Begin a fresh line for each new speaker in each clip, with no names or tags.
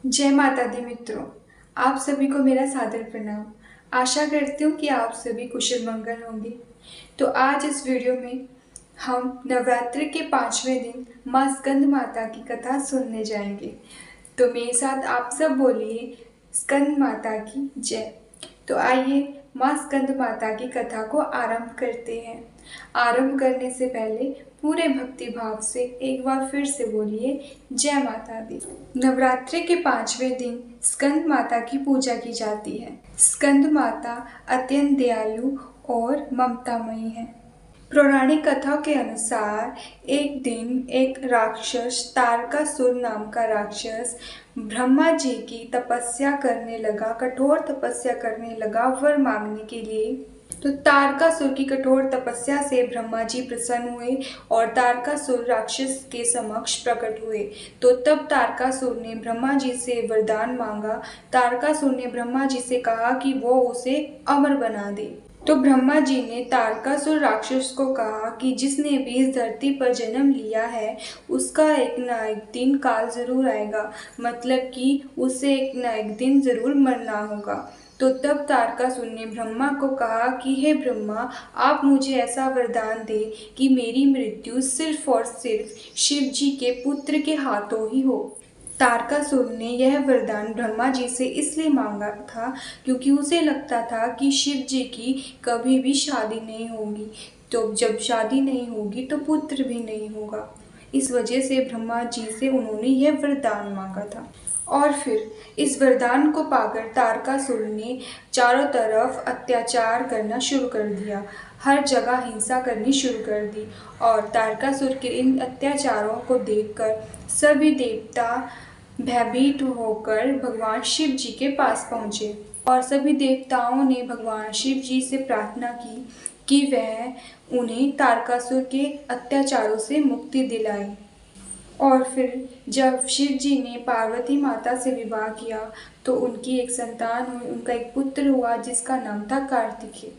जय माता दी मित्रों, आप सभी को मेरा सादर प्रणाम। आशा करती हूँ कि आप सभी कुशल मंगल होंगे। तो आज इस वीडियो में हम नवरात्रि के 5वें दिन माँ स्कंद माता की कथा सुनने जाएंगे। तो मेरे साथ आप सब बोलिए स्कंद माता की जय। तो आइए माँ स्कंद माता की कथा को आरंभ करते हैं। आरंभ करने से पहले पूरे भक्ति भाव से एक बार फिर से बोलिए जय माता दी। नवरात्रि के 5वें दिन स्कंद माता की पूजा की जाती है। स्कंद माता अत्यंत दयालु और ममतामयी है। पौराणिक कथा के अनुसार एक दिन एक राक्षस तारकासुर नाम का राक्षस ब्रह्मा जी की तपस्या करने लगा, कठोर तपस्या करने लगा वर मांगने के लिए। तो तारकासुर की कठोर तपस्या से ब्रह्मा जी प्रसन्न हुए और तारकासुर राक्षस के समक्ष प्रकट हुए। तो तब तारकासुर ने ब्रह्मा जी से वरदान मांगा। तारकासुर ने ब्रह्मा जी से कहा कि वो उसे अमर बना दे। तो ब्रह्मा जी ने तारकासुर राक्षस को कहा कि जिसने भी इस धरती पर जन्म लिया है उसका एक न एक दिन काल जरूर आएगा, मतलब कि उसे एक न एक दिन जरूर मरना होगा। तो तब तारकासुर ने ब्रह्मा को कहा कि हे ब्रह्मा, आप मुझे ऐसा वरदान दे कि मेरी मृत्यु सिर्फ और सिर्फ शिव जी के पुत्र के हाथों ही हो। तारकासुर ने यह वरदान ब्रह्मा जी से इसलिए मांगा था क्योंकि उसे लगता था कि शिव जी की कभी भी शादी नहीं होगी। तो जब शादी नहीं होगी तो पुत्र भी नहीं होगा। इस वजह से ब्रह्मा जी से उन्होंने यह वरदान मांगा था। और फिर इस वरदान को पाकर तारकासुर ने चारों तरफ अत्याचार करना शुरू कर दिया, हर जगह हिंसा करनी शुरू कर दी। और तारकासुर के इन अत्याचारों को देखकर सभी देवता भयभीत होकर भगवान शिव जी के पास पहुँचे और सभी देवताओं ने भगवान शिव जी से प्रार्थना की कि वह उन्हें तारकासुर के अत्याचारों से मुक्ति दिलाए। और फिर जब शिव जी ने पार्वती माता से विवाह किया तो उनकी एक संतान हुई, उनका एक पुत्र हुआ जिसका नाम था कार्तिकेय।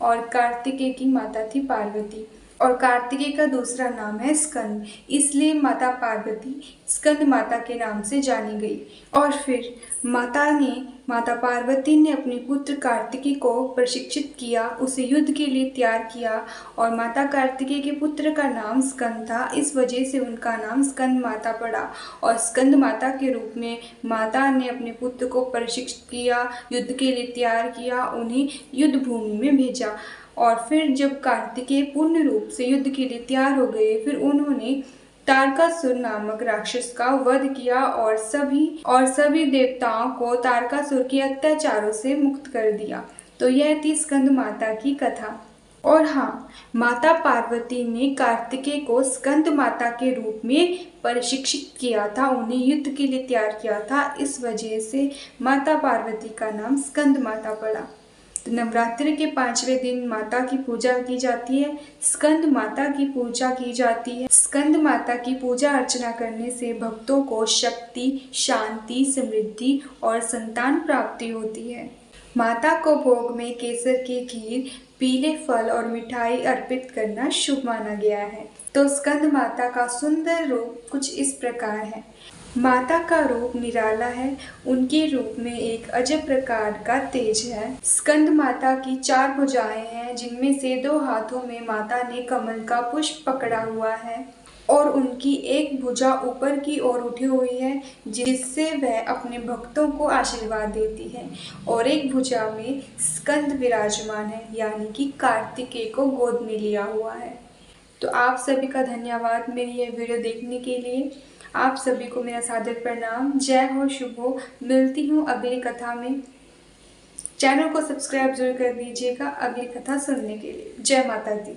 और कार्तिकेय की माता थी पार्वती और कार्तिकेय का दूसरा नाम है स्कंद, इसलिए माता पार्वती स्कंद माता के नाम से जानी गई। और फिर माता पार्वती ने अपने पुत्र कार्तिकेय को प्रशिक्षित किया, उसे युद्ध के लिए तैयार किया और माता कार्तिकेय के पुत्र का नाम स्कंद था, इस वजह से उनका नाम स्कंद माता पड़ा। और स्कंद माता के रूप में माता ने अपने पुत्र को प्रशिक्षित किया, युद्ध के लिए तैयार किया, उन्हें युद्ध भूमि में भेजा। और फिर जब कार्तिकेय पूर्ण रूप से युद्ध के लिए तैयार हो गए फिर उन्होंने तारकासुर नामक राक्षस का वध किया और सभी देवताओं को तारकासुर के अत्याचारों से मुक्त कर दिया। तो यह थी स्कंद माता की कथा। और हाँ, माता पार्वती ने कार्तिकेय को स्कंद माता के रूप में प्रशिक्षित किया था, उन्हें युद्ध के लिए तैयार किया था, इस वजह से माता पार्वती का नाम स्कंद माता पड़ा। तो नवरात्रि के 5वें दिन माता की पूजा की जाती है, स्कंद माता की पूजा की जाती है। स्कंद माता की पूजा अर्चना करने से भक्तों को शक्ति, शांति, समृद्धि और संतान प्राप्ति होती है। माता को भोग में केसर की खीर, पीले फल और मिठाई अर्पित करना शुभ माना गया है। तो स्कंद माता का सुंदर रूप कुछ इस प्रकार है। माता का रूप निराला है, उनके रूप में एक अजब प्रकार का तेज है। स्कंद माता की 4 भुजाएं हैं जिनमें से 2 हाथों में माता ने कमल का पुष्प पकड़ा हुआ है और उनकी एक भुजा ऊपर की ओर उठी हुई है जिससे वह अपने भक्तों को आशीर्वाद देती है। और एक भुजा में स्कंद विराजमान है, यानी कि कार्तिकेय को गोद में लिया हुआ है। तो आप सभी का धन्यवाद मेरी यह वीडियो देखने के लिए। आप सभी को मेरा सादर प्रणाम। जय हो, शुभ हो। मिलती हूँ अगली कथा में। चैनल को सब्सक्राइब जरूर कर दीजिएगा अगली कथा सुनने के लिए। जय माता दी।